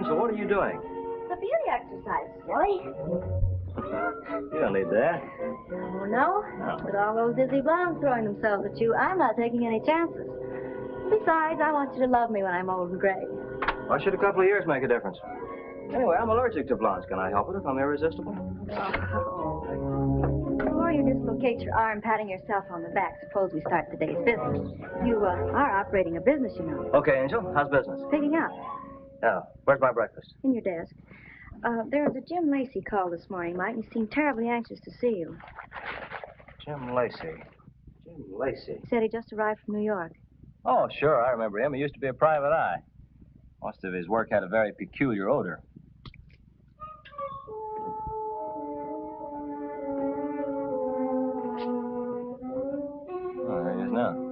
Angel, what are you doing? The beauty exercise, silly. You don't need that. Oh, no? With all those dizzy blondes throwing themselves at you, I'm not taking any chances. Besides, I want you to love me when I'm old and gray. Why should a couple of years make a difference? Anyway, I'm allergic to blondes. Can I help it if I'm irresistible? Before you dislocate your arm patting yourself on the back, suppose we start the day's business. You are operating a business, you know. Okay, Angel. How's business? Picking up. Oh, where's my breakfast? In your desk. There was a Jim Lacey call this morning, Mike, and he seemed terribly anxious to see you. Jim Lacey. Jim Lacey. He said he just arrived from New York. Oh, sure. I remember him. He used to be a private eye. Most of his work had a very peculiar odor. Oh, there he is now.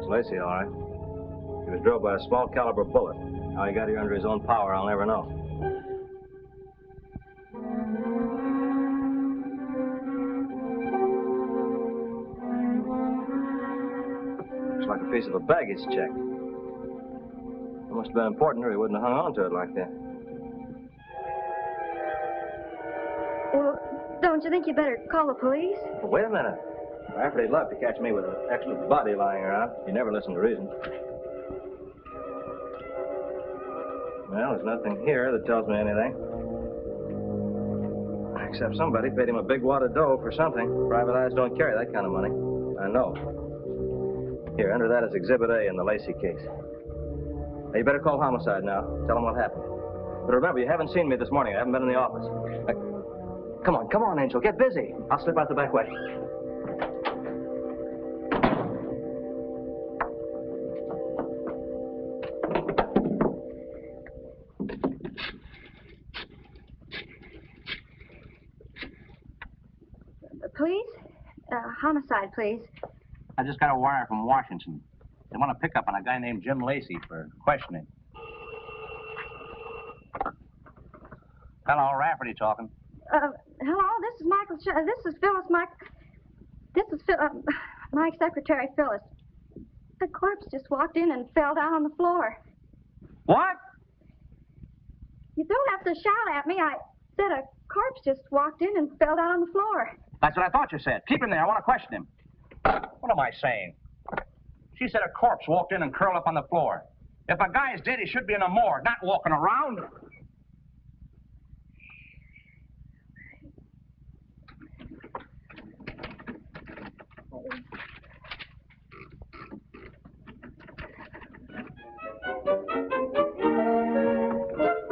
Lacey, all right. He was drilled by a small caliber bullet. How he got here under his own power, I'll never know. Looks like a piece of a baggage check. It must have been important or he wouldn't have hung on to it like that. Well, don't you think you better call the police? Well, wait a minute. After he'd love to catch me with an extra body lying around. He never listened to reason. Well, there's nothing here that tells me anything. Except somebody paid him a big wad of dough for something. Private eyes don't carry that kind of money. I know. Here, enter that as Exhibit A in the Lacey case. Now, you better call homicide now. Tell them what happened. But remember, you haven't seen me this morning. I haven't been in the office. Come on, Angel. Get busy. I'll slip out the back way. Please? Homicide, please. I just got a wire from Washington. They want to pick up on a guy named Jim Lacey for questioning. Hello, Rafferty talking. Hello, this is Michael Shayne. This is Phyllis, This is Mike's secretary, Phyllis. The corpse just walked in and fell down on the floor. What? You don't have to shout at me. I said a corpse just walked in and fell down on the floor. That's what I thought you said. Keep him there. I want to question him. What am I saying? She said a corpse walked in and curled up on the floor. If a guy's dead, he should be in a morgue, not walking around.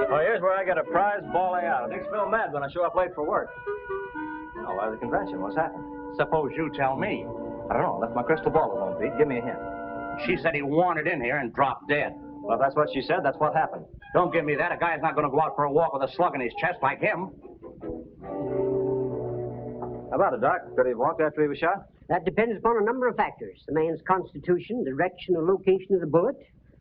Oh, here's where I get a prize bawling out. Nick's feel mad when I show up late for work. Oh, why the convention? What's happened? Suppose you tell me. I don't know. I left my crystal ball at home, Pete. Give me a hint. She said he wandered in here and dropped dead. Well, if that's what she said, that's what happened. Don't give me that. A guy's not going to go out for a walk with a slug in his chest like him. How about it, Doc? Could he have walked after he was shot? That depends upon a number of factors. The man's constitution, direction, or location of the bullet.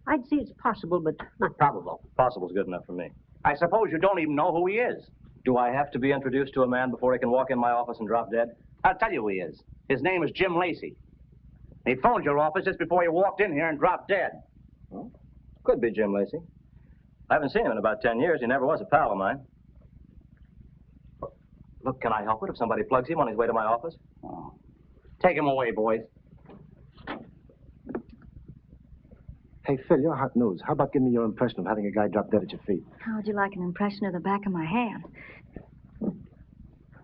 I'd say it's possible, but not probable. Possible's good enough for me. I suppose you don't even know who he is. Do I have to be introduced to a man before he can walk in my office and drop dead? I'll tell you who he is. His name is Jim Lacey. He phoned your office just before you walked in here and dropped dead. Well, could be Jim Lacey. I haven't seen him in about 10 years. He never was a pal of mine. Look, can I help it if somebody plugs him on his way to my office? Oh. Take him away, boys. Hey, Phil, you're hot news. How about giving me your impression of having a guy drop dead at your feet? How would you like an impression of the back of my hand?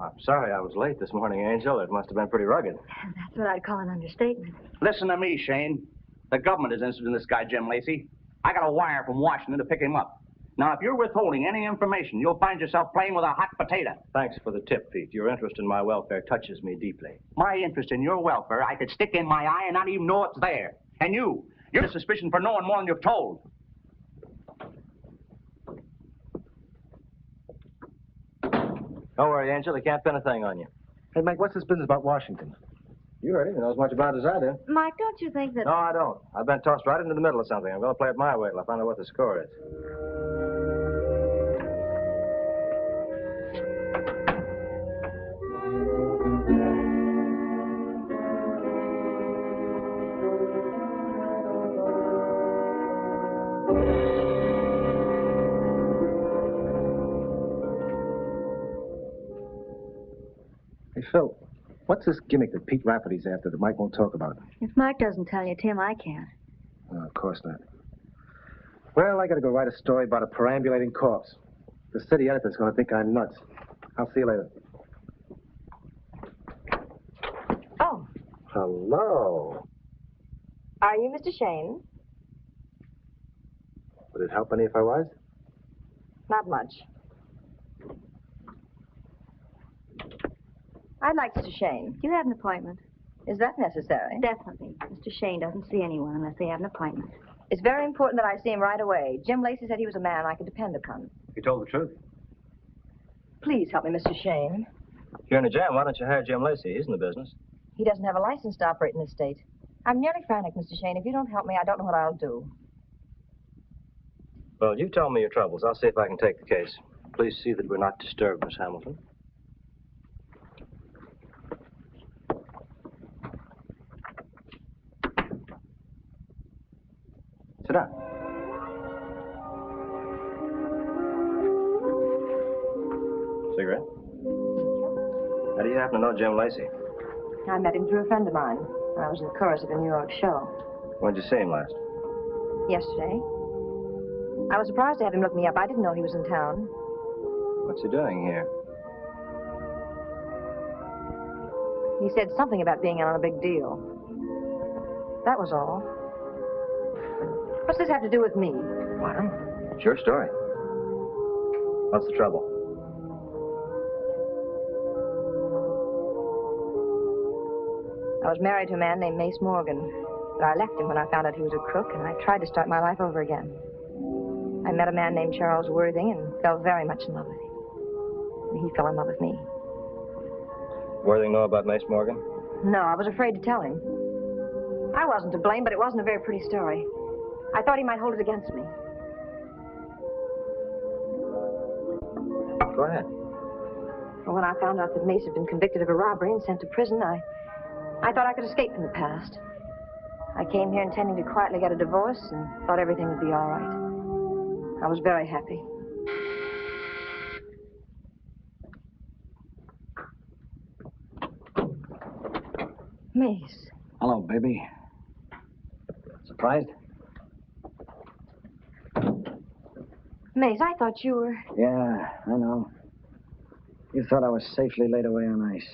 I'm sorry I was late this morning, Angel. It must have been pretty rugged. That's what I'd call an understatement. Listen to me, Shayne. The government is interested in this guy, Jim Lacey. I got a wire from Washington to pick him up. Now, if you're withholding any information, you'll find yourself playing with a hot potato. Thanks for the tip, Pete. Your interest in my welfare touches me deeply. My interest in your welfare, I could stick in my eye and not even know it's there. And you're a suspicion for knowing more than you've told. Don't worry, Angel. They can't pin a thing on you. Hey, Mike, what's this business about Washington? You heard it. You know as much about it as I do. Mike, don't you think that... No, I don't. I've been tossed right into the middle of something. I'm going to play it my way till I find out what the score is. Hey, Phil, what's this gimmick that Pete Rafferty's after that Mike won't talk about? If Mike doesn't tell you, Tim, I can't. No, of course not. Well, I got to go write a story about a perambulating corpse. The city editor's going to think I'm nuts. I'll see you later. Oh, Hello. are you Mr. Shayne? Would it help any if I was? Not much. I'd like Mr. Shayne. You have an appointment. Is that necessary? Definitely. Mr. Shayne doesn't see anyone unless they have an appointment. It's very important that I see him right away. Jim Lacey said he was a man I could depend upon. You told the truth. Please help me, Mr. Shayne. If you're in a jam, why don't you hire Jim Lacey? He's in the business. He doesn't have a license to operate in this state. I'm nearly frantic, Mr. Shayne. If you don't help me, I don't know what I'll do. Well, you tell me your troubles. I'll see if I can take the case. Please see that we're not disturbed, Miss Hamilton. Sit down. Cigarette? How do you happen to know Jim Lacey? I met him through a friend of mine. I was in the chorus of a New York show. When'd you see him last? Yesterday. I was surprised to have him look me up. I didn't know he was in town. What's he doing here? He said something about being in on a big deal. That was all. What's this have to do with me? Well, it's your story. What's the trouble? I was married to a man named Mace Morgan, but I left him when I found out he was a crook, and I tried to start my life over again. I met a man named Cheryl Worthing and fell very much in love with him. And he fell in love with me. Worthing know about Mace Morgan? No, I was afraid to tell him. I wasn't to blame, but it wasn't a very pretty story. I thought he might hold it against me. Go ahead. But when I found out that Mace had been convicted of a robbery and sent to prison, I thought I could escape from the past. I came here intending to quietly get a divorce and thought everything would be all right. I was very happy. Mace. Hello, baby. Surprised? Mace, I thought you were... Yeah, I know. You thought I was safely laid away on ice.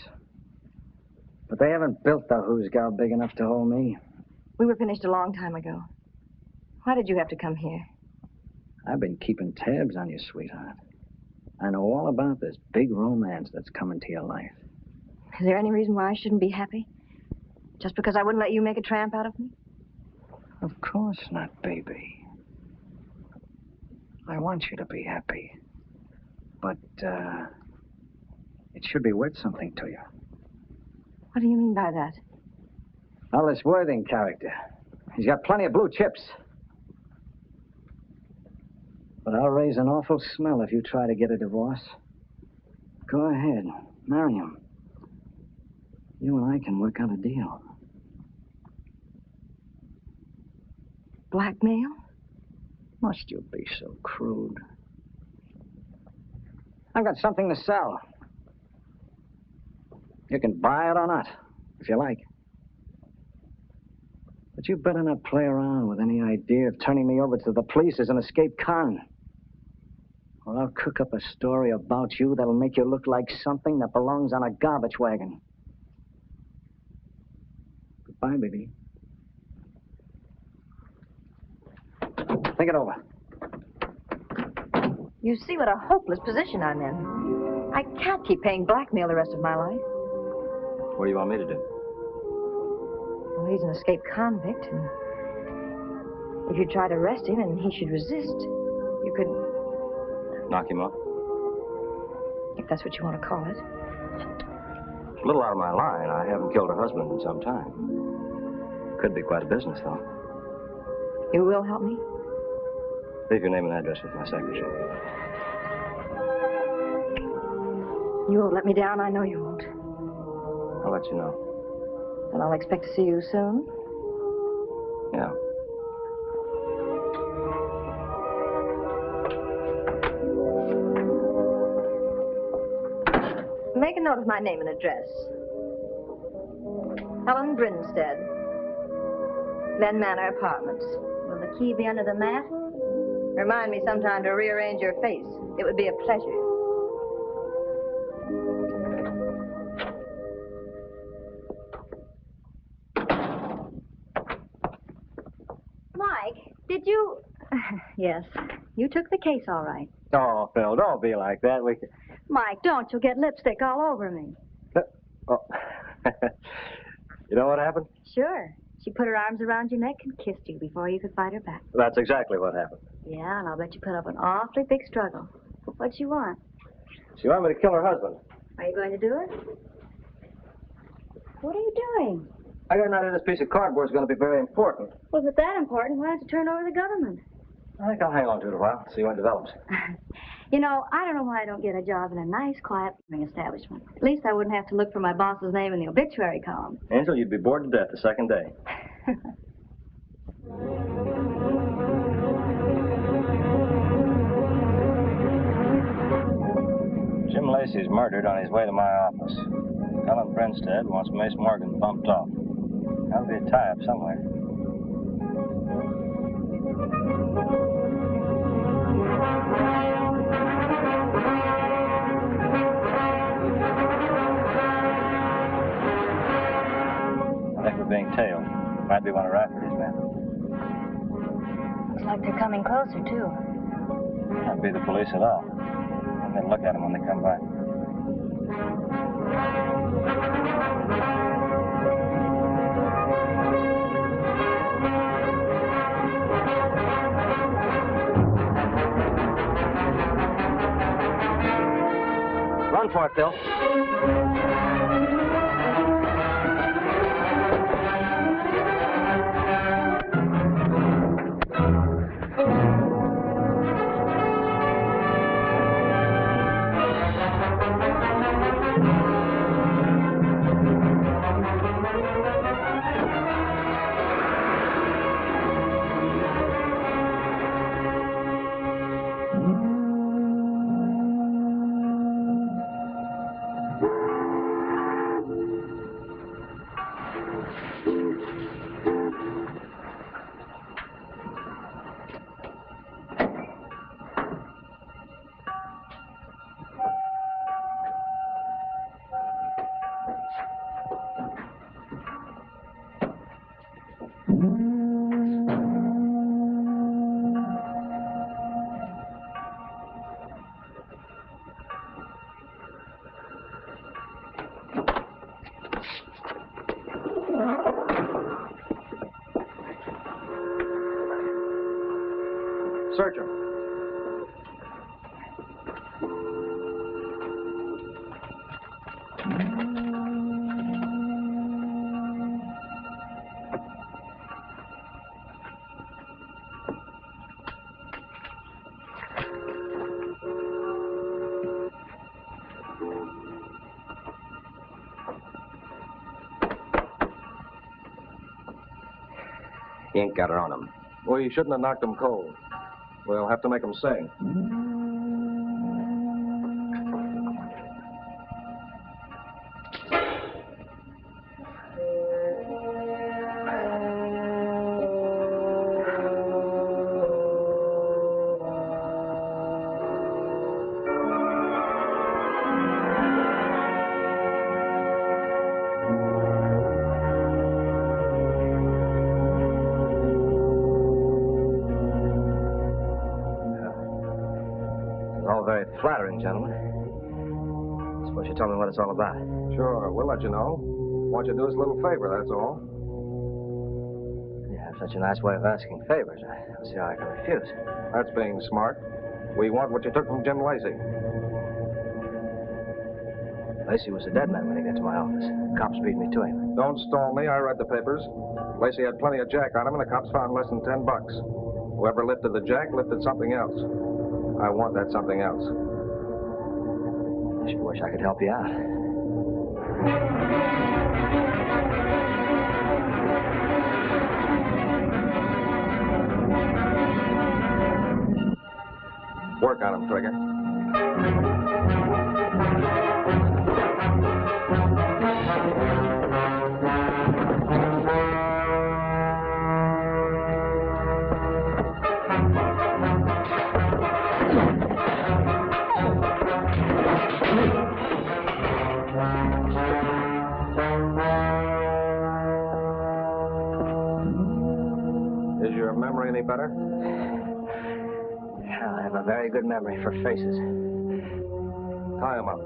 But they haven't built the hoosgow big enough to hold me. We were finished a long time ago. Why did you have to come here? I've been keeping tabs on you, sweetheart. I know all about this big romance that's coming to your life. Is there any reason why I shouldn't be happy? Just because I wouldn't let you make a tramp out of me? Of course not, baby. I want you to be happy. But, it should be worth something to you. What do you mean by that? Well, this Worthing character. He's got plenty of blue chips. But I'll raise an awful smell if you try to get a divorce. Go ahead. Marry him. You and I can work out a deal. Blackmail? Must you be so crude? I've got something to sell. You can buy it or not, if you like. But you better not play around with any idea of turning me over to the police as an escaped con. Or I'll cook up a story about you that'll make you look like something that belongs on a garbage wagon. Goodbye, baby. Think it over. You see what a hopeless position I'm in. I can't keep paying blackmail the rest of my life. What do you want me to do? Well, he's an escaped convict, and if you try to arrest him and he should resist, you could... Knock him off? if that's what you want to call it. A little out of my line. I haven't killed her husband in some time. Could be quite a business, though. You will help me? Leave your name and address with my secretary. You won't let me down, I know you won't. I'll let you know. Then I'll expect to see you soon. Yeah. Make a note of my name and address. Helen Brinstead. Glen Manor Apartments. Will the key be under the mat? Remind me sometime to rearrange your face. It would be a pleasure. Mike, did you... Yes, you took the case all right. Oh, Phil, don't be like that. We can... Mike, don't. You'll get lipstick all over me. Oh. You know what happened? Sure. She put her arms around your neck and kissed you before you could fight her back. That's exactly what happened. Yeah, and I'll bet you put up an awfully big struggle. What'd she want? She wanted me to kill her husband. Are you going to do it? What are you doing? I got an idea this piece of cardboard is going to be very important. Well, if it's that important, why don't you turn over the government? I think I'll hang on to it a while, see how it develops. You know, I don't know why I don't get a job in a nice, quiet establishment. At least I wouldn't have to look for my boss's name in the obituary column. Angel, you'd be bored to death the second day. Jim Lacey's murdered on his way to my office. Helen Brinstead wants Mace Morgan bumped off. That'll be a tie-up somewhere. I think we're being tailed. Might be one of Rafferty's men. Looks like they're coming closer, too. Can't be the police at all. I'm going to look at them when they come by. Run for it, Phil. Search him. He ain't got her on him. Well, you shouldn't have knocked him cold. We'll have to make him sing. Flattering, gentlemen. Suppose you tell me what it's all about. Sure, we'll let you know. Want you to do us a little favor, that's all. You have such a nice way of asking favors. I don't see how I can refuse. That's being smart. We want what you took from Jim Lacey. Lacey was a dead man when he got to my office. Cops beat me to him. Don't stall me. I read the papers. Lacey had plenty of jack on him, and the cops found less than $10. Whoever lifted the jack lifted something else. I want that something else. I sure wish I could help you out. Work on him, Trigger. Is your memory any better? I have a very good memory for faces. Tie him up.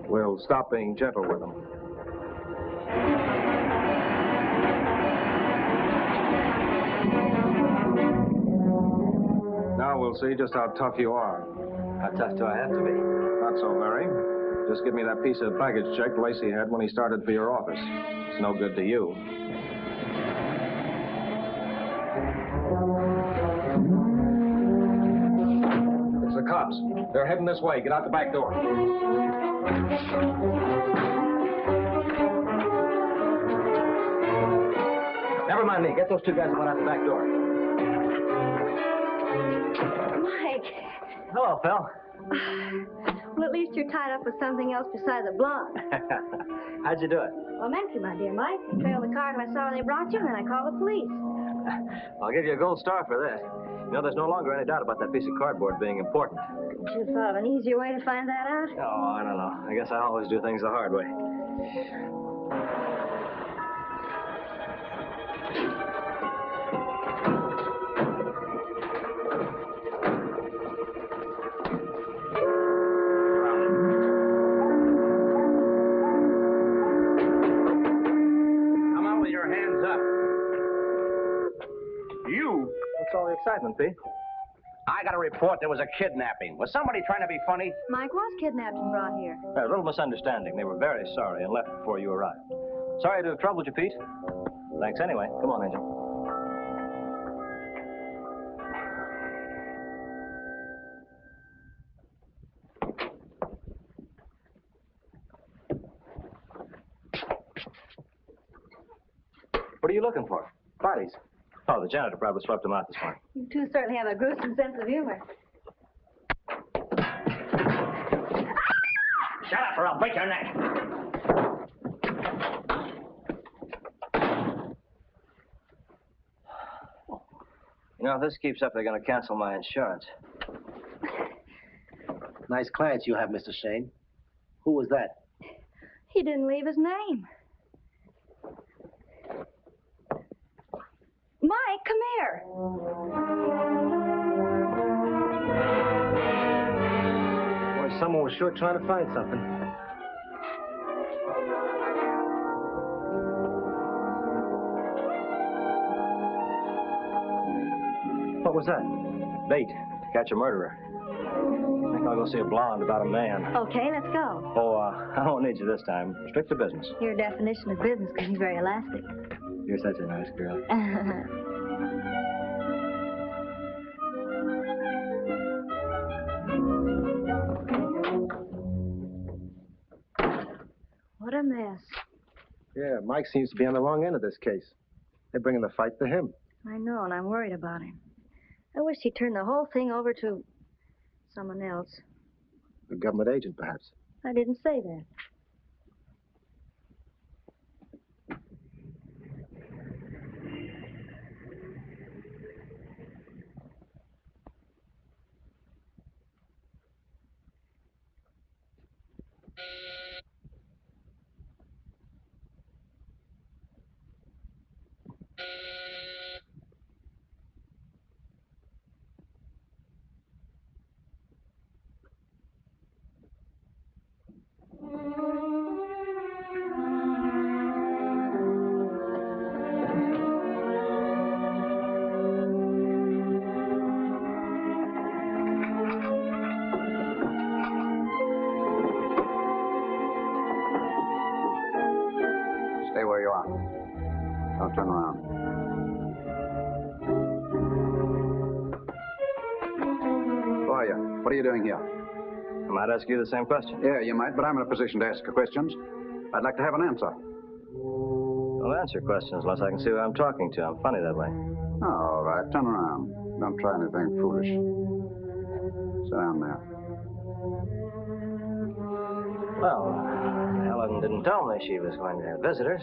We'll stop being gentle with him. Now we'll see just how tough you are. How tough do I have to be? Not so very. Just give me that piece of baggage check Lacey had when he started for your office. It's no good to you. It's the cops. They're heading this way. Get out the back door. Never mind me. Get those two guys and run out the back door. Mike. Hello, Phil. Well, at least you're tied up with something else besides a blonde. How'd you do it? Well, mentally, my dear Mike. I trailed the car till I saw they brought you, and then I called the police. I'll give you a gold star for this. You know, there's no longer any doubt about that piece of cardboard being important. Couldn't you have thought of an easier way to find that out? Oh, I don't know. I guess I always do things the hard way. What's all the excitement, Pete? I got a report there was a kidnapping. Was somebody trying to be funny? Mike was kidnapped and brought here. A little misunderstanding. They were very sorry and left before you arrived. Sorry to have troubled you, Pete. Thanks anyway. Come on, Angel. What are you looking for? Bodies. Oh, the janitor probably swept them out this morning. You two certainly have a gruesome sense of humor. Shut up or I'll break your neck. You know, if this keeps up, they're going to cancel my insurance. Nice clients you have, Mr. Shayne. Who was that? He didn't leave his name. Mike, come here. Boy, someone was sure trying to find something. What was that? Bait to catch a murderer. I think I'll go see a blonde about a man. Okay, let's go. Oh, I won't need you this time. Strict to business. Your definition of business can be very elastic. You're such a nice girl. What a mess. Yeah, Mike seems to be on the wrong end of this case. They're bringing the fight to him. I know, and I'm worried about him. I wish he'd turn the whole thing over to someone else. A government agent, perhaps. I didn't say that. Don't turn around. Who are you? What are you doing here? I might ask you the same question. Yeah, you might, but I'm in a position to ask questions. I'd like to have an answer. I'll answer questions unless I can see who I'm talking to. I'm funny that way. All right, turn around. Don't try anything foolish. Sit down there. Well, Helen didn't tell me she was going to have visitors.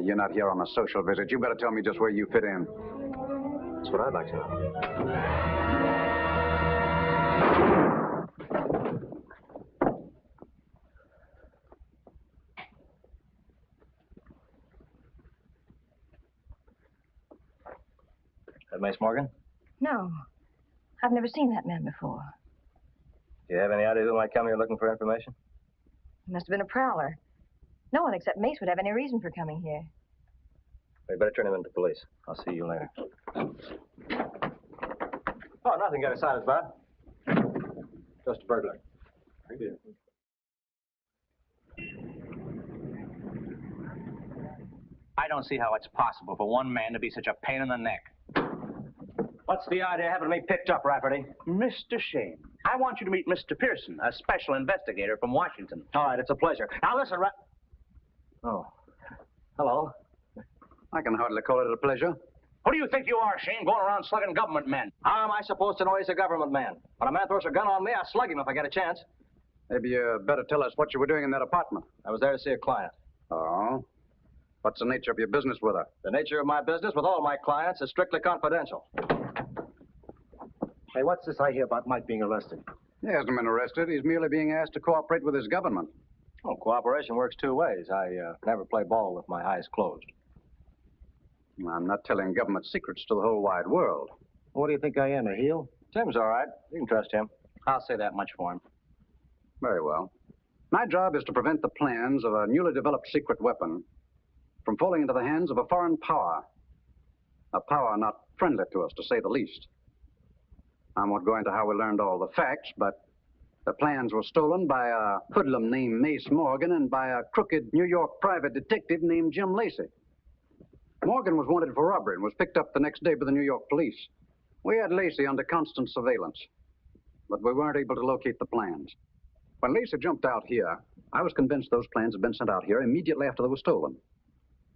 You're not here on a social visit. You better tell me just where you fit in. That's what I'd like to know. That Mace Morgan? No. I've never seen that man before. Do you have any idea who might come here looking for information? He must have been a prowler. No one except Mace would have any reason for coming here. We better turn him into police. I'll see you later. Oh, nothing. Get excited about. Just a burglar. Very good. I don't see how it's possible for one man to be such a pain in the neck. What's the idea of having me picked up, Rafferty? Mr. Shayne, I want you to meet Mr. Pearson, a special investigator from Washington. All right, it's a pleasure. Now listen, Oh. Hello. I can hardly call it a pleasure. Who do you think you are, Shayne, going around slugging government men? How am I supposed to know he's a government man? When a man throws a gun on me, I slug him if I get a chance. Maybe you better tell us what you were doing in that apartment. I was there to see a client. Oh? What's the nature of your business with her? The nature of my business with all my clients is strictly confidential. Hey, what's this I hear about Mike being arrested? He hasn't been arrested. He's merely being asked to cooperate with his government. Oh, cooperation works two ways. I never play ball with my eyes closed. I'm not telling government secrets to the whole wide world. What do you think I am, a heel? Tim's all right. You can trust him. I'll say that much for him. Very well. My job is to prevent the plans of a newly developed secret weapon from falling into the hands of a foreign power. A power not friendly to us, to say the least. I won't go into how we learned all the facts, but the plans were stolen by a hoodlum named Mace Morgan and by a crooked New York private detective named Jim Lacey. Morgan was wanted for robbery and was picked up the next day by the New York police. We had Lacey under constant surveillance, but we weren't able to locate the plans. When Lacey jumped out here, I was convinced those plans had been sent out here immediately after they were stolen.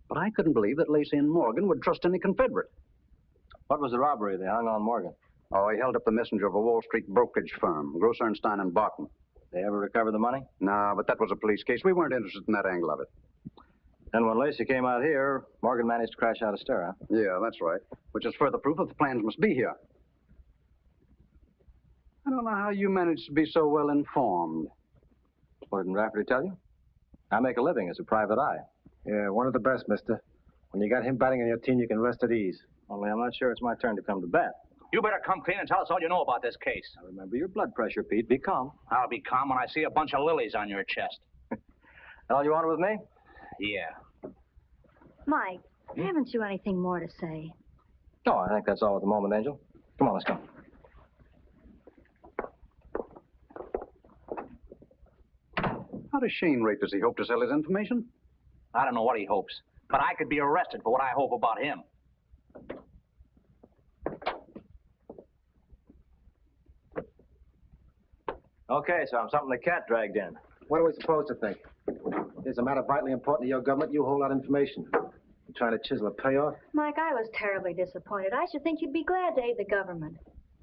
But I couldn't believe that Lacey and Morgan would trust any Confederate. What was the robbery they hung on Morgan? Oh, he held up the messenger of a Wall Street brokerage firm, Gross Ernstein and Barton. They ever recover the money? No, but that was a police case. We weren't interested in that angle of it. And when Lacey came out here, Morgan managed to crash out a stir, huh? Yeah, that's right. Which is further proof that the plans must be here. I don't know how you managed to be so well informed. What didn't Rafferty tell you? I make a living as a private eye. Yeah, one of the best, mister. When you got him batting on your team, you can rest at ease. Only I'm not sure it's my turn to come to bat. You better come clean and tell us all you know about this case. Now remember your blood pressure, Pete. Be calm. I'll be calm when I see a bunch of lilies on your chest. That all you wanted with me? Yeah. Mike, haven't you anything more to say? No, I think that's all at the moment, Angel. Come on, let's go. How does Shayne rate? Does he hope to sell his information? I don't know what he hopes, but I could be arrested for what I hope about him. Okay, so I'm something the cat dragged in. What are we supposed to think? There's a matter vitally important to your government. You hold out information. You trying to chisel a payoff? Mike, I was terribly disappointed. I should think you'd be glad to aid the government.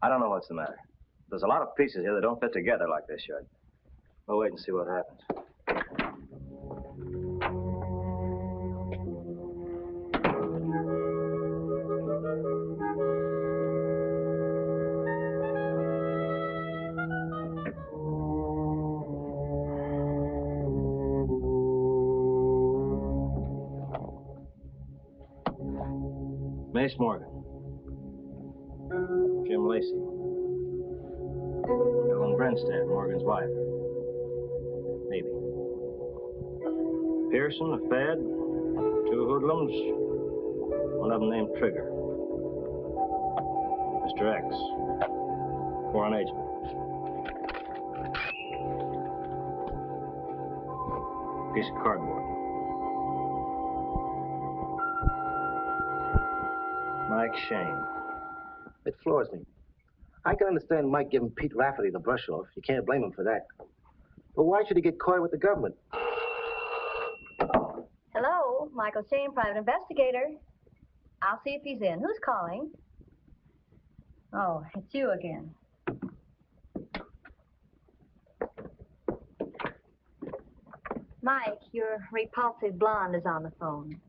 I don't know what's the matter. There's a lot of pieces here that don't fit together like they should. We'll wait and see what happens. Mace Morgan. Jim Lacey. Ellen Brenstad, Morgan's wife. Maybe. Pearson, a Fed, two hoodlums, one of them named Trigger. Mr. X, foreign agent. Piece of cardboard. Mike Shayne. It floors me. I can understand Mike giving Pete Rafferty the brush off. You can't blame him for that. But why should he get coy with the government? Hello, Michael Shayne, private investigator. I'll see if he's in. Who's calling? Oh, it's you again. Mike, your repulsive blonde is on the phone.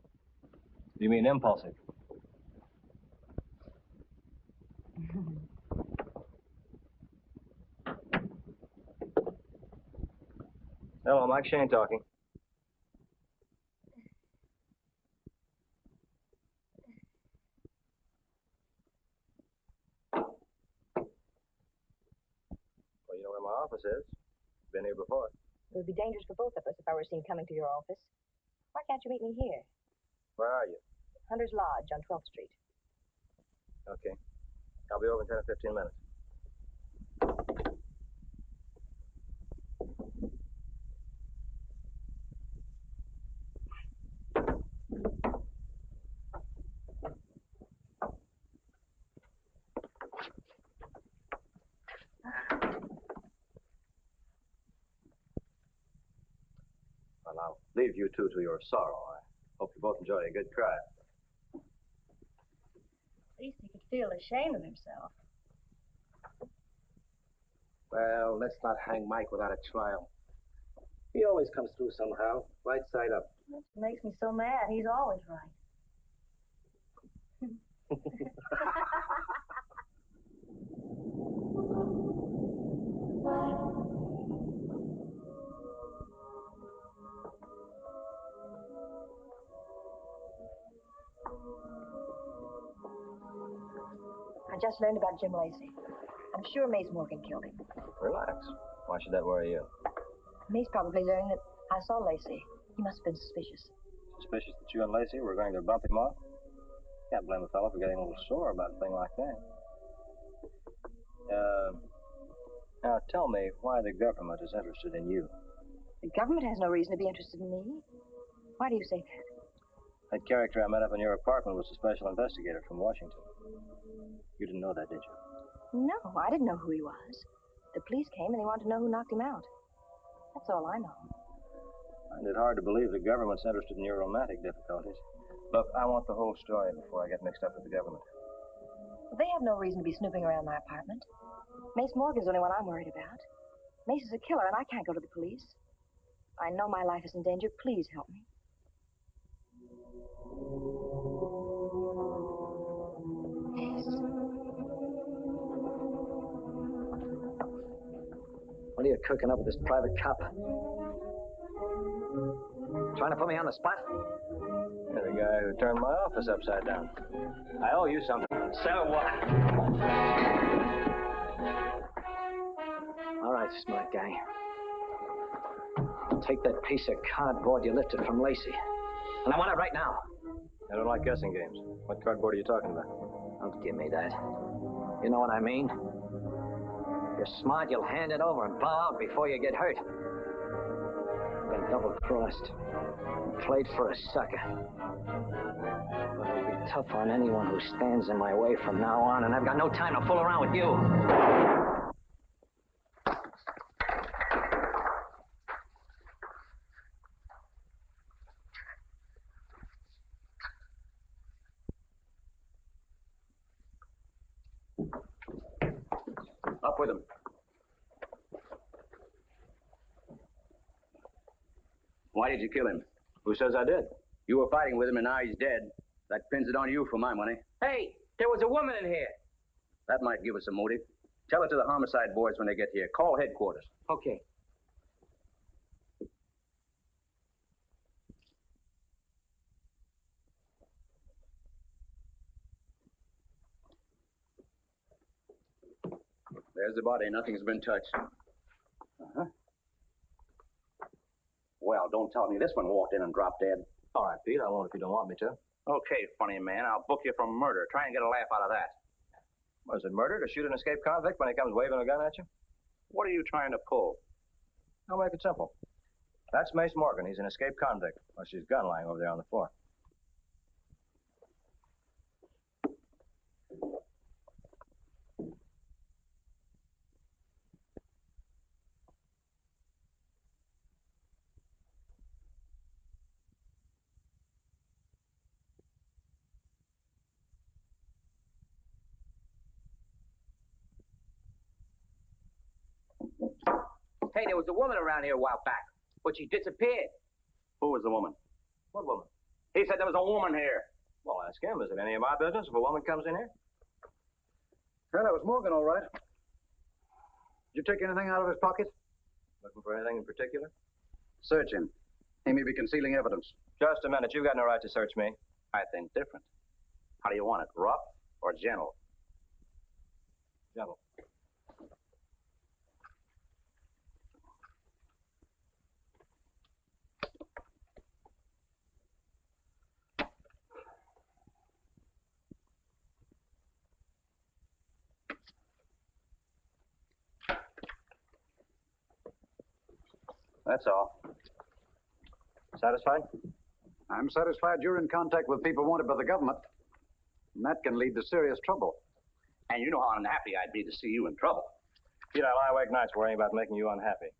You mean impulsive? Hello, Mike Shayne talking. Well, you know where my office is. Been here before. It would be dangerous for both of us if I were seen coming to your office. Why can't you meet me here? Where are you? Hunter's Lodge on 12th Street. Okay. I'll be over in 10 or 15 minutes. Well, I'll leave you two to your sorrow. I hope you both enjoy a good cry. At least he could feel ashamed of himself. Well, let's not hang Mike without a trial. He always comes through somehow, right side up. That makes me so mad. He's always right. I just learned about Jim Lacey. I'm sure Mace Morgan killed him. Relax. Why should that worry you? Mace probably learned that I saw Lacey. He must have been suspicious. Suspicious that you and Lacey were going to bump him off? Can't blame a fellow for getting a little sore about a thing like that. Now tell me why the government is interested in you. The government has no reason to be interested in me. Why do you say that? That character I met up in your apartment was a special investigator from Washington. You didn't know that, did you? No, I didn't know who he was. The police came and they wanted to know who knocked him out. That's all I know. I find it hard to believe the government's interested in your romantic difficulties. Look, I want the whole story before I get mixed up with the government. Well, they have no reason to be snooping around my apartment. Mace Morgan's the only one I'm worried about. Mace is a killer and I can't go to the police. I know my life is in danger. Please help me. What are you cooking up with this private cop? Trying to put me on the spot? You're the guy who turned my office upside down. I owe you something. So what? All right, smart guy. Take that piece of cardboard you lifted from Lacey. And I want it right now. I don't like guessing games. What cardboard are you talking about? Don't give me that. You know what I mean? If you're smart, you'll hand it over and bow out before you get hurt. Been double-crossed. Played for a sucker. But it'll be tough on anyone who stands in my way from now on, and I've got no time to fool around with you. Up with him. Why did you kill him? Who says I did? You were fighting with him and now he's dead. That pins it on you for my money. Hey, there was a woman in here. That might give us a motive. Tell it to the homicide boys when they get here. Call headquarters. Okay. There's the body. Nothing's been touched. Uh-huh. Well, don't tell me this one walked in and dropped dead. All right, Pete. I won't if you don't want me to. Okay, funny man. I'll book you for murder. Try and get a laugh out of that. Was it murder to shoot an escaped convict when he comes waving a gun at you? What are you trying to pull? I'll make it simple. That's Mace Morgan. He's an escaped convict. Well, she's gun lying over there on the floor. Hey, there was a woman around here a while back, but she disappeared. Who was the woman? What woman? He said there was a woman here. Well, ask him. Is it any of my business if a woman comes in here? Well, that was Morgan, all right. Did you take anything out of his pocket? Looking for anything in particular? Search him. He may be concealing evidence. Just a minute. You've got no right to search me. I think different. How do you want it, rough or gentle? Gentle. That's all. Satisfied? I'm satisfied you're in contact with people wanted by the government. And that can lead to serious trouble. And you know how unhappy I'd be to see you in trouble. You know, I lie awake nights worrying about making you unhappy.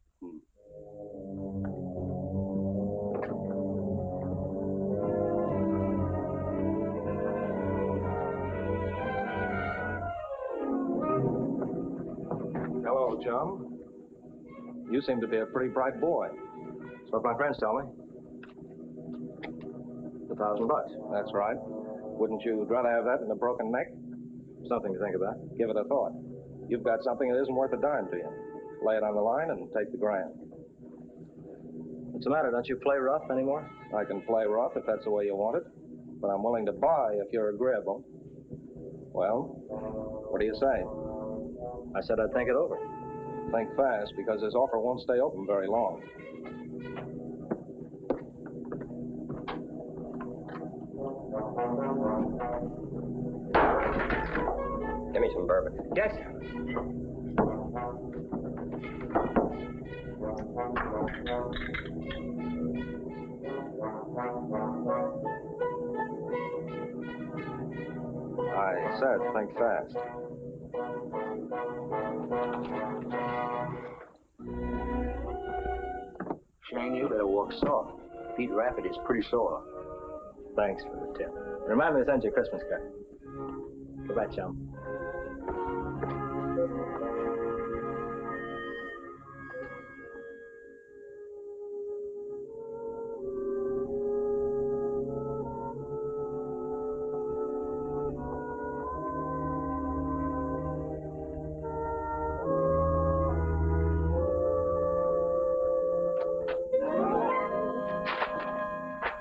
Hello, chum. You seem to be a pretty bright boy. That's what my friends tell me. $1,000. That's right. Wouldn't you rather have that than a broken neck? Something to think about. Give it a thought. You've got something that isn't worth a dime to you. Lay it on the line and take the grand. What's the matter? Don't you play rough anymore? I can play rough if that's the way you want it, but I'm willing to buy if you're agreeable. Well, what do you say? I said I'd think it over. Think fast, because this offer won't stay open very long. Give me some bourbon. Yes, sir. I said think fast. Shane, you better walk soft. Pete Rapid is pretty sore. Thanks for the tip. Remind me to send you a Christmas card. Goodbye, chum.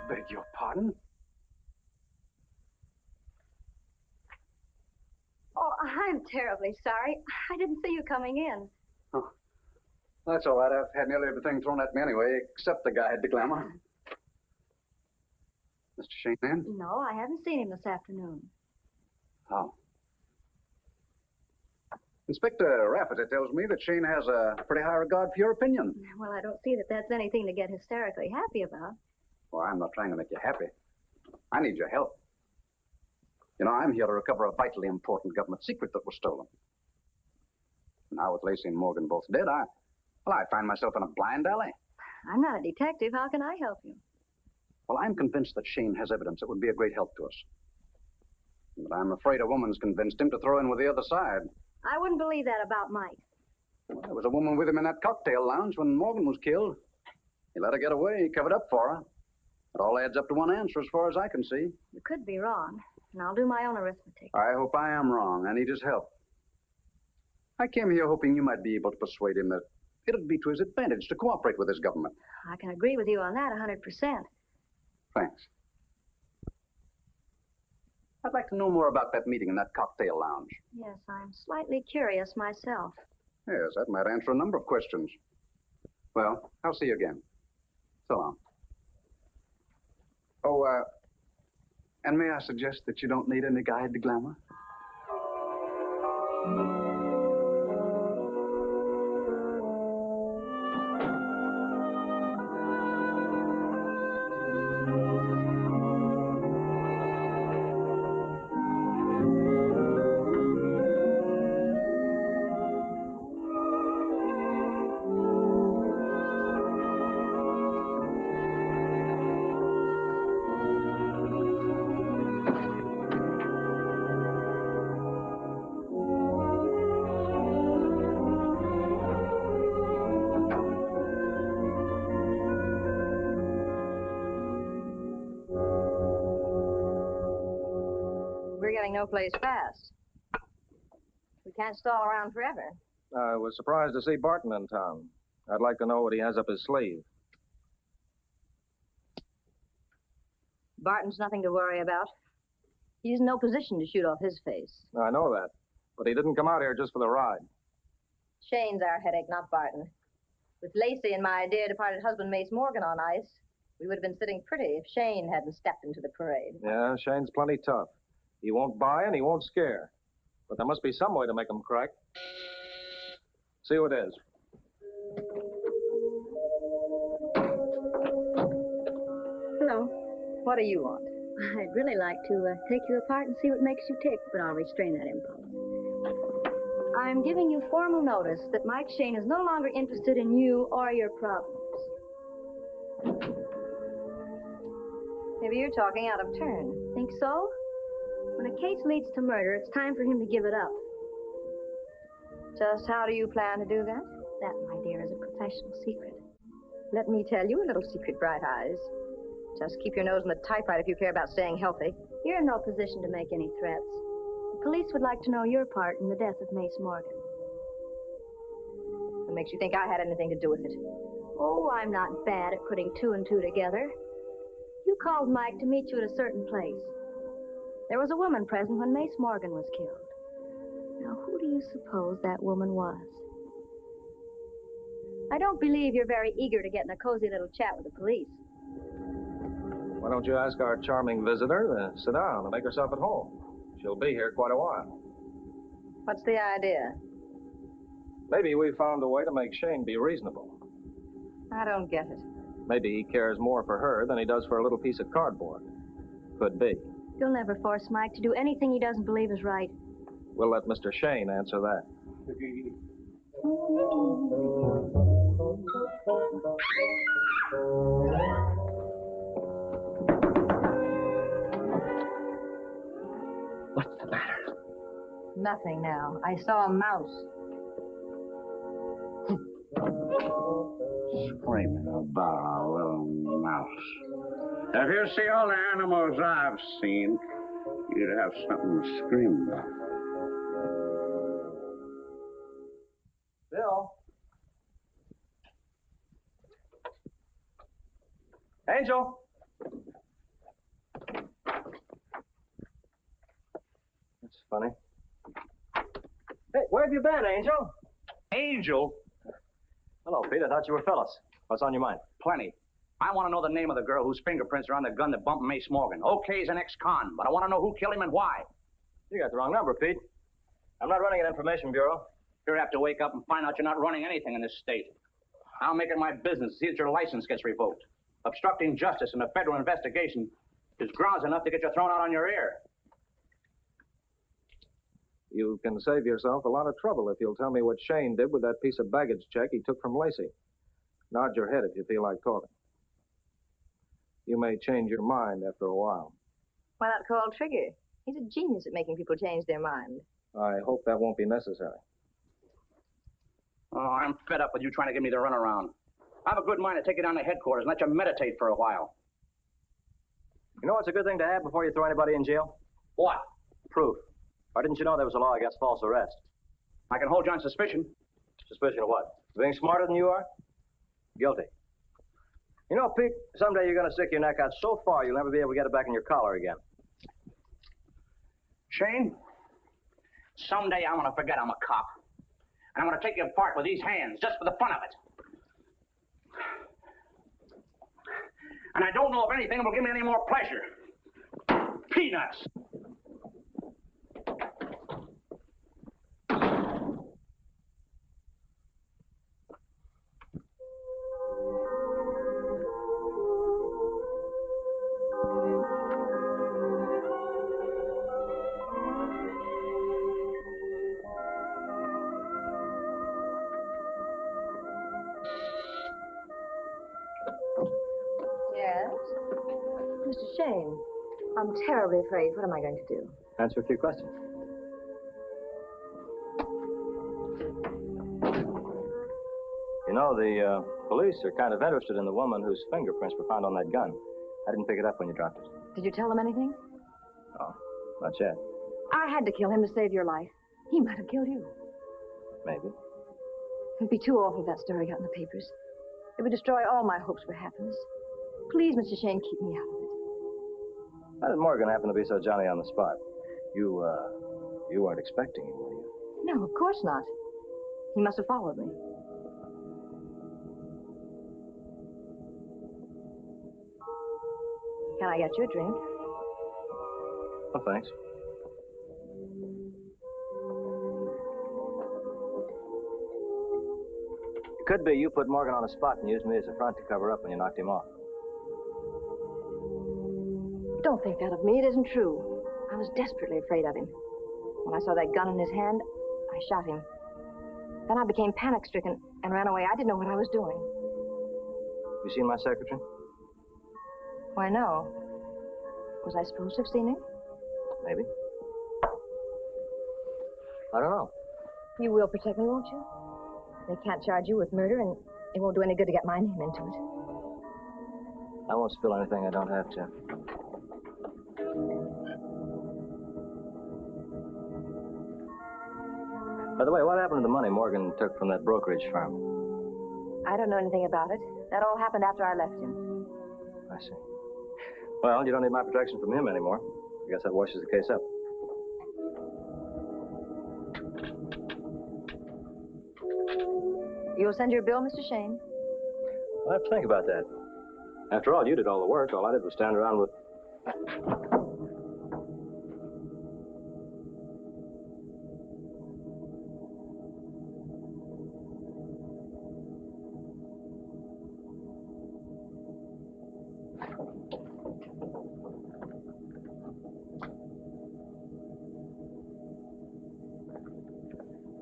Beg your pardon? Oh, I'm terribly sorry. I didn't see you coming in. Oh, that's all right. I've had nearly everything thrown at me anyway, except the guy had the glamour. Mr. Shayne, then? No, I haven't seen him this afternoon. Oh. Inspector Rafferty tells me that Shayne has a pretty high regard for your opinion. Well, I don't see that that's anything to get hysterically happy about. Well, I'm not trying to make you happy. I need your help. You know, I'm here to recover a vitally important government secret that was stolen. Now with Lacey and Morgan both dead, I find myself in a blind alley. I'm not a detective. How can I help you? Well, I'm convinced that Shayne has evidence that would be a great help to us. But I'm afraid a woman's convinced him to throw in with the other side. I wouldn't believe that about Mike. Well, there was a woman with him in that cocktail lounge when Morgan was killed. He let her get away. He covered up for her. It all adds up to one answer as far as I can see. You could be wrong, and I'll do my own arithmetic. I hope I am wrong. I need his help. I came here hoping you might be able to persuade him that it would be to his advantage to cooperate with his government. I can agree with you on that 100%. Thanks. I'd like to know more about that meeting in that cocktail lounge. Yes, I'm slightly curious myself. Yes, that might answer a number of questions. Well, I'll see you again. So long. Oh, and may I suggest that you don't need any guide to glamour? getting no place fast. We can't stall around forever. I was surprised to see Barton in town. I'd like to know what he has up his sleeve. Barton's nothing to worry about. He's in no position to shoot off his face. I know that, but he didn't come out here just for the ride. Shayne's our headache, not Barton. With Lacey and my dear departed husband, Mace Morgan, on ice, we would have been sitting pretty if Shayne hadn't stepped into the parade. Yeah, Shayne's plenty tough. He won't buy and he won't scare. But there must be some way to make him crack. See who it is. Hello. What do you want? I'd really like to take you apart and see what makes you tick, but I'll restrain that impulse. I'm giving you formal notice that Mike Shayne is no longer interested in you or your problems. Maybe you're talking out of turn. Think so? When a case leads to murder, it's time for him to give it up. Just how do you plan to do that? That, my dear, is a professional secret. Let me tell you a little secret, Bright Eyes. Just keep your nose in the typewriter if you care about staying healthy. You're in no position to make any threats. The police would like to know your part in the death of Mace Morgan. What makes you think I had anything to do with it? Oh, I'm not bad at putting two and two together. You called Mike to meet you at a certain place. There was a woman present when Mace Morgan was killed. Now, who do you suppose that woman was? I don't believe you're very eager to get in a cozy little chat with the police. Why don't you ask our charming visitor to sit down and make herself at home? She'll be here quite a while. What's the idea? Maybe we found a way to make Shayne be reasonable. I don't get it. Maybe he cares more for her than he does for a little piece of cardboard. Could be. You'll never force Mike to do anything he doesn't believe is right. We'll let Mr. Shayne answer that. What's the matter? Nothing now. I saw a mouse. Screaming about a little mouse. If you see all the animals I've seen, you'd have something to scream about. Bill? Angel? That's funny. Hey, where have you been, Angel? Angel? Hello, Pete. I thought you were Phyllis. What's on your mind? Plenty. I want to know the name of the girl whose fingerprints are on the gun that bumped Mace Morgan. Okay, he's an ex-con, but I want to know who killed him and why. You got the wrong number, Pete. I'm not running an information bureau. You'll have to wake up and find out you're not running anything in this state. I'll make it my business to see that your license gets revoked. Obstructing justice in a federal investigation is grounds enough to get you thrown out on your ear. You can save yourself a lot of trouble if you'll tell me what Shayne did with that piece of baggage check he took from Lacey. Nod your head if you feel like talking. You may change your mind after a while. Why not call Trigger? He's a genius at making people change their mind. I hope that won't be necessary. Oh, I'm fed up with you trying to give me the runaround. I have a good mind to take you down to headquarters and let you meditate for a while. You know what's a good thing to have before you throw anybody in jail? What? Proof. Or didn't you know there was a law against false arrest? I can hold you on suspicion. Suspicion of what? Being smarter than you are? Guilty. You know, Pete, someday you're going to stick your neck out so far you'll never be able to get it back in your collar again. Shayne, someday I'm going to forget I'm a cop. And I'm going to take you apart with these hands just for the fun of it. And I don't know if anything will give me any more pleasure. Peanuts. Yes? Mr. Shayne, I'm terribly afraid. What am I going to do? Answer a few questions. You know, the police are kind of interested in the woman whose fingerprints were found on that gun. I didn't pick it up when you dropped it. Did you tell them anything? Oh, not yet. I had to kill him to save your life. He might have killed you. Maybe. It'd be too awful if that story got in the papers. It would destroy all my hopes for happiness. Please, Mr. Shayne, keep me out of it. How did Morgan happen to be so Johnny on the spot? You weren't expecting him, were you? No, of course not. He must have followed me. Can I get you a drink? Oh, thanks. It could be you put Morgan on the spot and used me as a front to cover up when you knocked him off. Don't think that of me. It isn't true. I was desperately afraid of him. When I saw that gun in his hand, I shot him. Then I became panic-stricken and ran away. I didn't know what I was doing. You seen my secretary? Why, no. Was I supposed to have seen him? Maybe. I don't know. You will protect me, won't you? They can't charge you with murder, and it won't do any good to get my name into it. I won't spill anything I don't have to. By the way, what happened to the money Morgan took from that brokerage firm? I don't know anything about it. That all happened after I left him. I see. Well, you don't need my protection from him anymore. I guess that washes the case up. You'll send your bill, Mr. Shayne? I'll have to think about that. After all, you did all the work. All I did was stand around with...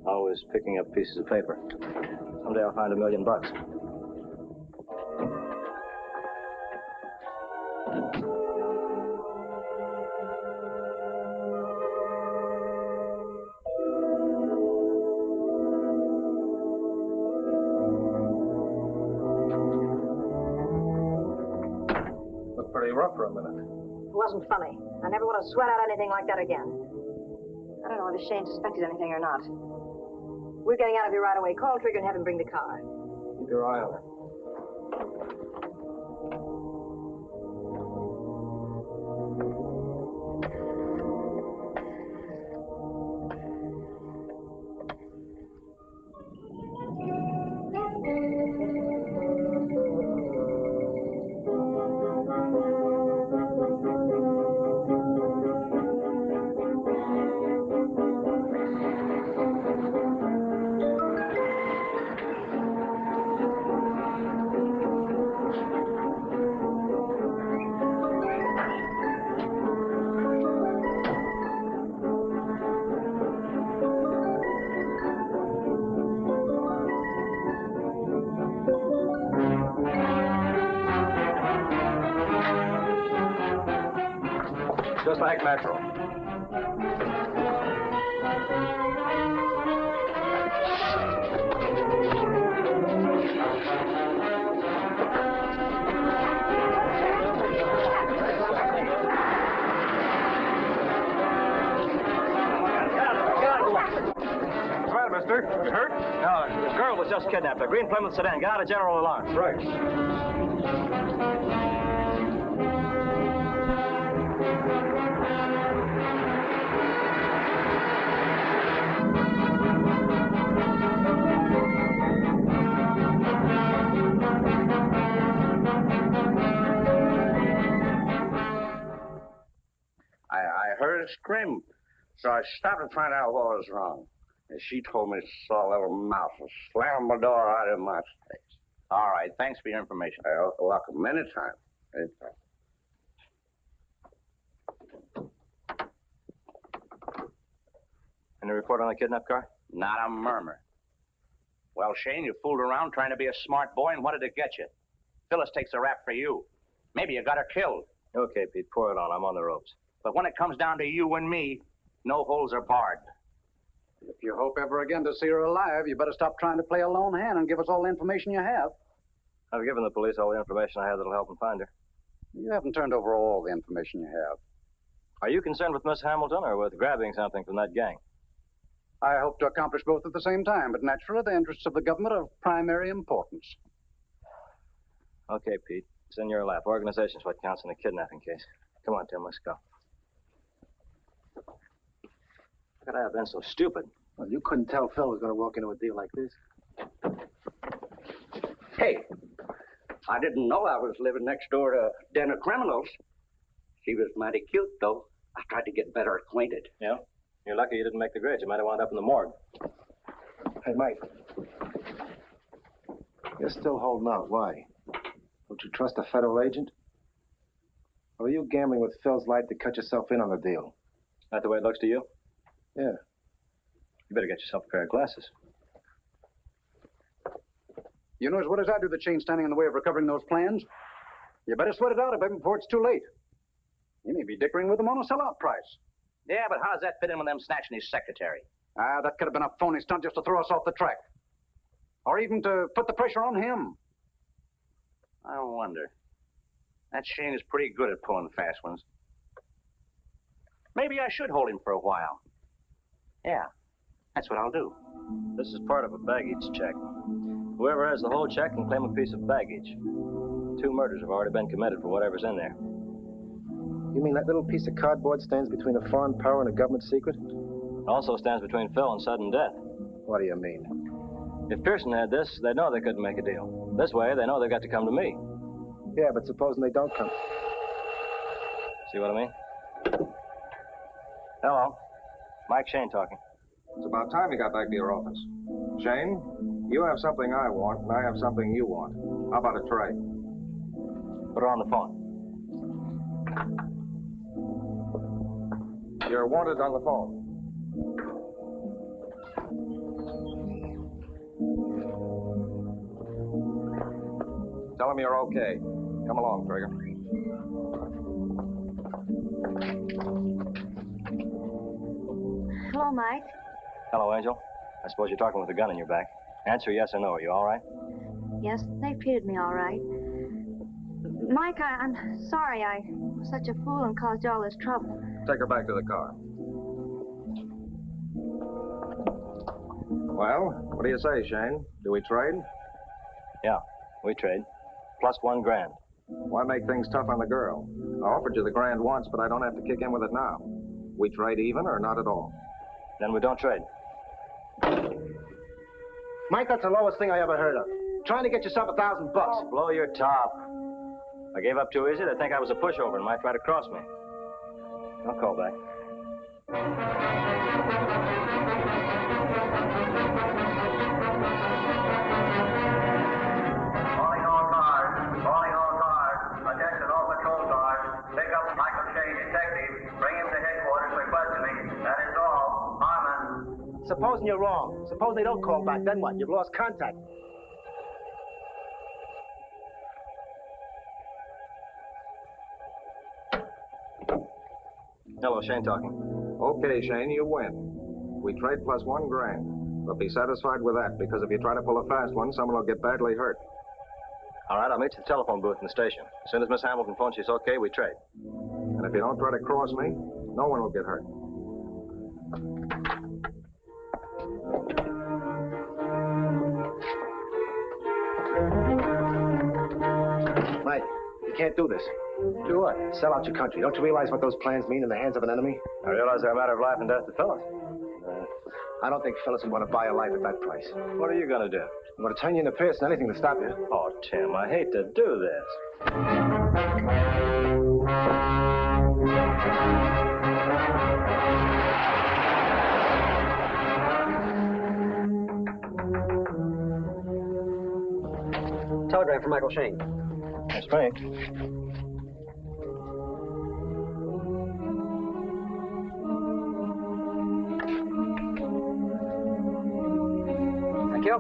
Always picking up pieces of paper. Someday I'll find $1 million. Looked pretty rough for a minute. It wasn't funny. I never want to sweat out anything like that again. I don't know whether Shayne suspected anything or not. We're getting out of here right away. Call Trigger and have him bring the car. Keep your eye on her. Just like natural. Mister, you hurt? No, the girl was just kidnapped. A green Plymouth sedan. Get out of general alarm. Right. I heard her scream, so I stopped to find out what was wrong. And she told me she saw a little mouse and slammed my door out in my face. All right, thanks for your information. Welcome anytime. Any report on the kidnapped car? Not a murmur. Well, Shayne, you fooled around trying to be a smart boy, and what did it get you? Phyllis takes a rap for you. Maybe you got her killed. Okay, Pete, pour it on. I'm on the ropes. But when it comes down to you and me, no holes are barred. If you hope ever again to see her alive, you better stop trying to play a lone hand and give us all the information you have. I've given the police all the information I have that'll help them find her. You haven't turned over all the information you have. Are you concerned with Miss Hamilton or with grabbing something from that gang? I hope to accomplish both at the same time, but naturally the interests of the government are of primary importance. Okay, Pete. It's in your lap. Organization's what counts in a kidnapping case. Come on, Tim, let's go. How could I have been so stupid? Well, you couldn't tell Phil was going to walk into a deal like this. Hey, I didn't know I was living next door to a den of criminals. She was mighty cute, though. I tried to get better acquainted. Yeah? You're lucky you didn't make the grade. You might have wound up in the morgue. Hey, Mike. You're still holding out. Why? Don't you trust a federal agent? Or are you gambling with Phil's life to cut yourself in on the deal? That the way it looks to you? Yeah. You better get yourself a pair of glasses. You know as well as I do that Shane's standing in the way of recovering those plans. You better sweat it out a bit before it's too late. You may be dickering with him on a sellout price. Yeah, but how does that fit in with them snatching his secretary? Ah, that could have been a phony stunt just to throw us off the track. Or even to put the pressure on him. I wonder. That Shayne is pretty good at pulling fast ones. Maybe I should hold him for a while. Yeah, that's what I'll do. This is part of a baggage check. Whoever has the whole check can claim a piece of baggage. 2 murders have already been committed for whatever's in there. You mean that little piece of cardboard stands between a foreign power and a government secret? It also stands between Phil and sudden death. What do you mean? If Pearson had this, they'd know they couldn't make a deal. This way, they know they've got to come to me. Yeah, but supposing they don't come. See what I mean? Hello. Mike Shayne talking. It's about time you got back to your office. Shayne, you have something I want, and I have something you want. How about a trade? Put her on the phone. You're wanted on the phone. Tell him you're okay. Come along, Trigger. Hello, Mike. Hello, Angel. I suppose you're talking with a gun in your back. Answer yes or no. Are you all right? Yes, they've treated me all right. Mike, I'm sorry I was such a fool and caused you all this trouble. Take her back to the car. Well, what do you say, Shayne? Do we trade? Yeah, we trade. Plus $1 grand. Why make things tough on the girl? I offered you the grand once, but I don't have to kick in with it now. We trade even or not at all? Then we don't trade. Mike, that's the lowest thing I ever heard of. Trying to get yourself $1,000 bucks. Oh, blow your top. If I gave up too easy, they'd think I was a pushover and might try to cross me. Don't call back. Calling all cars. Attention all patrol cars. Pick up Michael Shayne, detective. Bring him to headquarters for questioning. That is all. Harmon. Supposing you're wrong. Suppose they don't call back, then what? You've lost contact. Hello, Shayne talking. Okay, Shayne, you win. We trade plus $1 grand. But be satisfied with that, because if you try to pull a fast one, someone will get badly hurt. All right, I'll meet you at the telephone booth in the station. As soon as Miss Hamilton phones she's okay, we trade. And if you don't try to cross me, no one will get hurt. Mike, you can't do this. Do what? Sell out your country. Don't you realize what those plans mean in the hands of an enemy? I realize they're a matter of life and death to Phyllis. I don't think Phyllis would want to buy your life at that price. What are you going to do? I'm going to turn you into Pearson, anything to stop you. Oh, Tim, I hate to do this. Telegram from Michael Shayne. That's Frank. Thank you.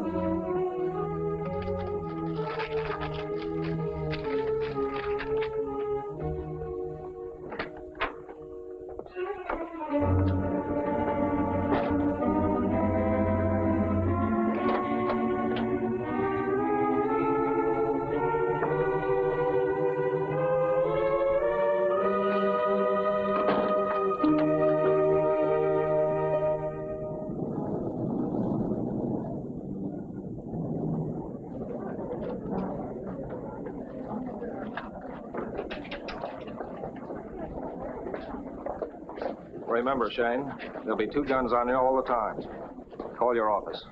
Remember, Shayne, there'll be 2 guns on you all the time. Call your office.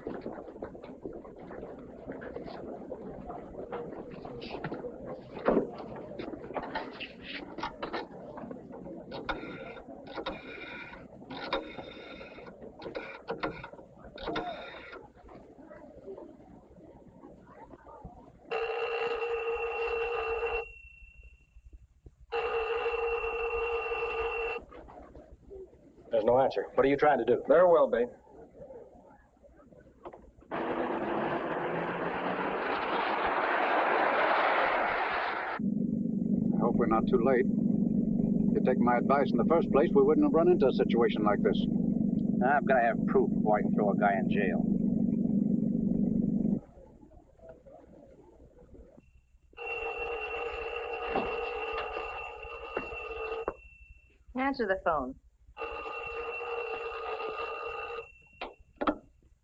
There's no answer. What are you trying to do? There will be. I hope we're not too late. If you'd taken my advice in the first place, we wouldn't have run into a situation like this. I've got to have proof before I can throw a guy in jail. Answer the phone.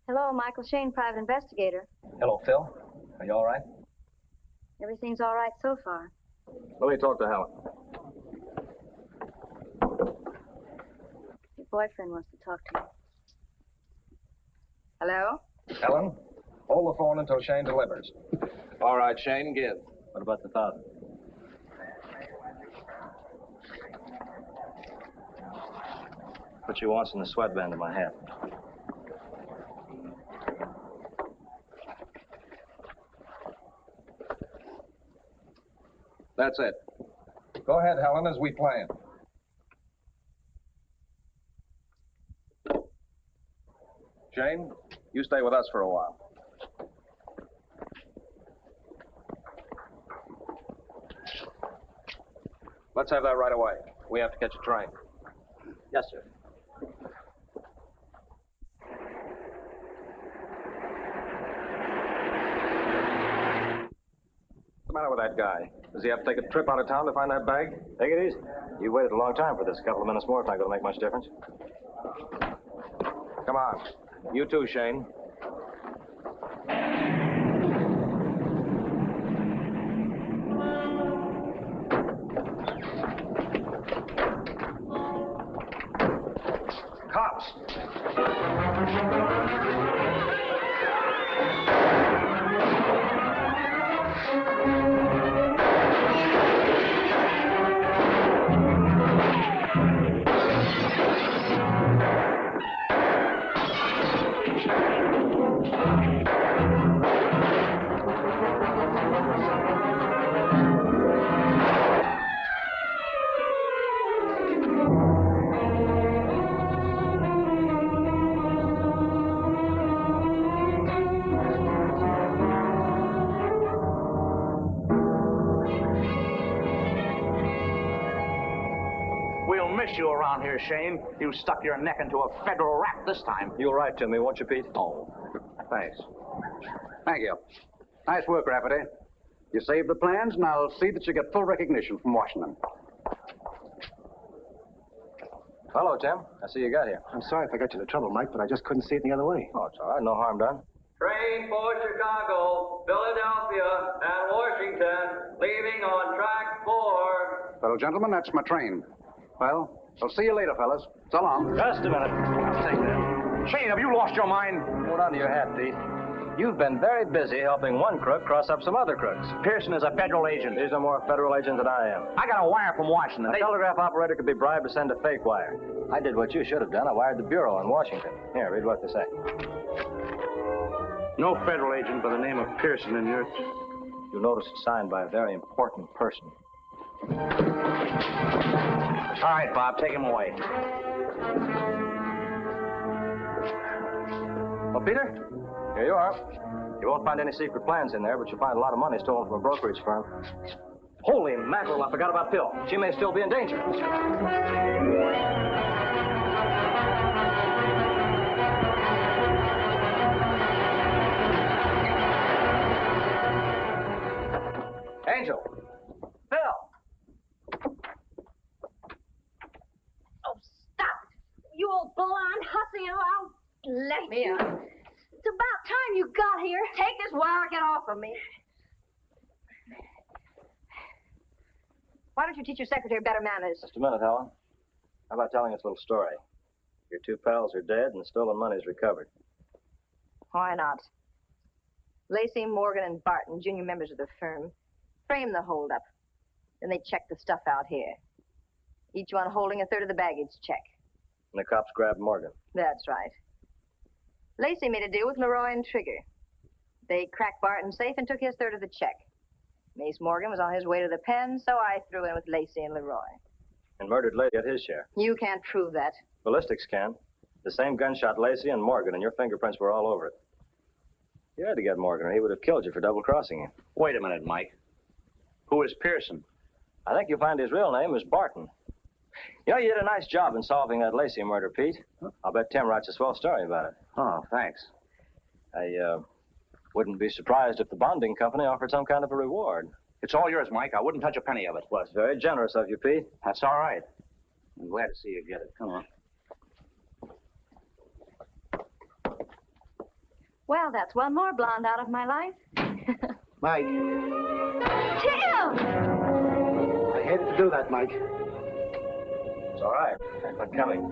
Hello, Michael Shayne, private investigator. Hello, Phil. Are you all right? Everything's all right so far. Let me talk to Helen. Your boyfriend wants to talk to you. Hello? Helen, hold the phone until Shayne delivers. All right, Shayne, give. What about the father? What she wants in the sweatband of my hat. That's it. Go ahead, Helen, as we planned. Shayne, you stay with us for a while. Let's have that right away. We have to catch a train. Yes, sir. What's the matter with that guy? Does he have to take a trip out of town to find that bag? Take it easy. You waited a long time for this. A couple of minutes more, it's not going to make much difference. Come on. You too, Shayne. Cops! You around here, Shayne. You stuck your neck into a federal rap this time. You'll write to me, won't you, Pete? Oh, Thanks. Thank you. Nice work, Rafferty. You saved the plans, and I'll see that you get full recognition from Washington. Hello, Tim. I see you got here. I'm sorry if I got you into trouble, Mike, but I just couldn't see it the other way. Oh, it's all right. No harm done. Train for Chicago, Philadelphia, and Washington, leaving on track 4. Well, gentlemen, that's my train. Well, I'll see you later, fellas. So long. Just a minute. I'll take that. Shayne, have you lost your mind? Hold on to your hat, Pete. You've been very busy helping one crook cross up some other crooks. Pearson is a federal agent. He's no more federal agent than I am. I got a wire from Washington. A telegraph operator could be bribed to send a fake wire. I did what you should have done. I wired the bureau in Washington. Here, read what they say. No federal agent by the name of Pearson in yours. You'll notice it's signed by a very important person. All right, Bob, take him away. Well, Peter, here you are. You won't find any secret plans in there, but you'll find a lot of money stolen from a brokerage firm. Holy mackerel, I forgot about Phil. She may still be in danger. Angel. Phil. Oh, stop it. You old blonde hussy, I'll let you. It's about time you got here. Take this wire and get off of me. Why don't you teach your secretary better manners? Just a minute, Helen. How about telling us a little story? Your two pals are dead and the stolen money's recovered. Why not? Lacey, Morgan, and Barton, junior members of the firm, framed the holdup. Then they checked the stuff out here. Each one holding a third of the baggage check. And the cops grabbed Morgan. That's right. Lacey made a deal with Leroy and Trigger. They cracked Barton's safe and took his third of the check. Mace Morgan was on his way to the pen, so I threw in with Lacey and Leroy. And murdered Lacey at his share. You can't prove that. Ballistics can. The same gun shot Lacey and Morgan, and your fingerprints were all over it. You had to get Morgan, or he would have killed you for double-crossing you. Wait a minute, Mike. Who is Pearson? I think you'll find his real name is Barton. You know, you did a nice job in solving that Lacey murder, Pete. I'll bet Tim writes a swell story about it. Oh, thanks. I wouldn't be surprised if the bonding company offered some kind of a reward. It's all yours, Mike. I wouldn't touch a penny of it. Well, it's very generous of you, Pete. That's all right. I'm glad to see you get it. Come on. Well, that's one more blonde out of my life. Mike. Tim! I hated to do that, Mike. It's all right. I'm coming.